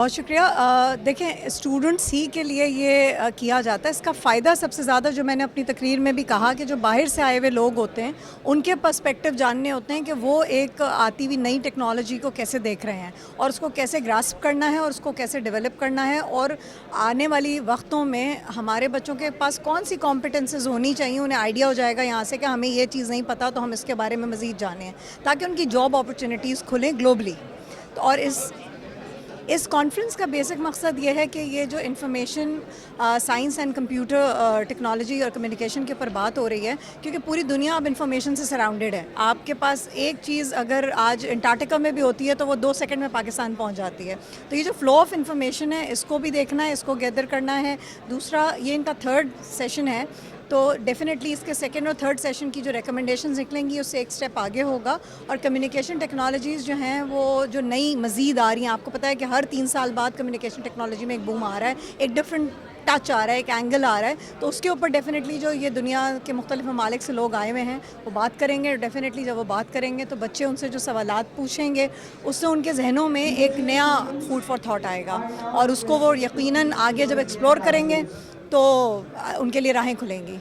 بہت شکریہ۔ دیکھیں اسٹوڈنٹس ہی کے لیے یہ کیا جاتا ہے، اس کا فائدہ سب سے زیادہ جو میں نے اپنی تقریر میں بھی کہا کہ جو باہر سے آئے ہوئے لوگ ہوتے ہیں ان کے پرسپیکٹیو جاننے ہوتے ہیں کہ وہ ایک آتی ہوئی نئی ٹیکنالوجی کو کیسے دیکھ رہے ہیں اور اس کو کیسے گراسپ کرنا ہے اور اس کو کیسے ڈیولپ کرنا ہے، اور آنے والی وقتوں میں ہمارے بچوں کے پاس کون سی کمپٹنسز ہونی چاہیے، انہیں آئیڈیا ہو جائے گا یہاں سے کہ ہمیں یہ چیز نہیں پتہ تو ہم اس کے بارے میں مزید جانیں تاکہ ان کی جاب اپرچونیٹیز کھلیں گلوبلی۔ تو اور اس کانفرنس کا بیسک مقصد یہ ہے کہ یہ جو information science and computer technology اور کمیونیکیشن کے اوپر بات ہو رہی ہے، کیونکہ پوری دنیا اب انفارمیشن سے سراؤنڈڈ ہے۔ آپ کے پاس ایک چیز اگر آج انٹارکٹیکا میں بھی ہوتی ہے تو وہ 2 سیکنڈ میں پاکستان پہنچ جاتی ہے۔ تو یہ جو فلو آف انفارمیشن ہے اس کو بھی دیکھنا ہے، اس کو گیدر کرنا ہے۔ دوسرا یہ ان کا 3rd سیشن ہے، تو ڈیفینیٹلی اس کے 2nd اور 3rd سیشن کی جو ریکمنڈیشنز نکلیں گی اس سے ایک سٹیپ آگے ہوگا، اور کمیونیکیشن ٹیکنالوجیز جو ہیں وہ جو نئی مزید آ رہی ہیں، آپ کو پتہ ہے کہ ہر 3 سال بعد کمیونیکیشن ٹیکنالوجی میں ایک بوم آ رہا ہے، ایک ڈفرینٹ ٹچ آ رہا ہے، ایک اینگل آ رہا ہے، تو اس کے اوپر ڈیفینیٹلی جو یہ دنیا کے مختلف ممالک سے لوگ آئے ہوئے ہیں وہ بات کریں گے، اور ڈیفینیٹلی جب وہ بات کریں گے تو بچے ان سے جو سوالات پوچھیں گے اس سے ان کے ذہنوں میں ایک نیا فوڈ فار تھاٹ آئے گا، اور اس کو وہ یقیناً آگے جب ایکسپلور کریں گے تو ان کے لیے راہیں کھلیں گی۔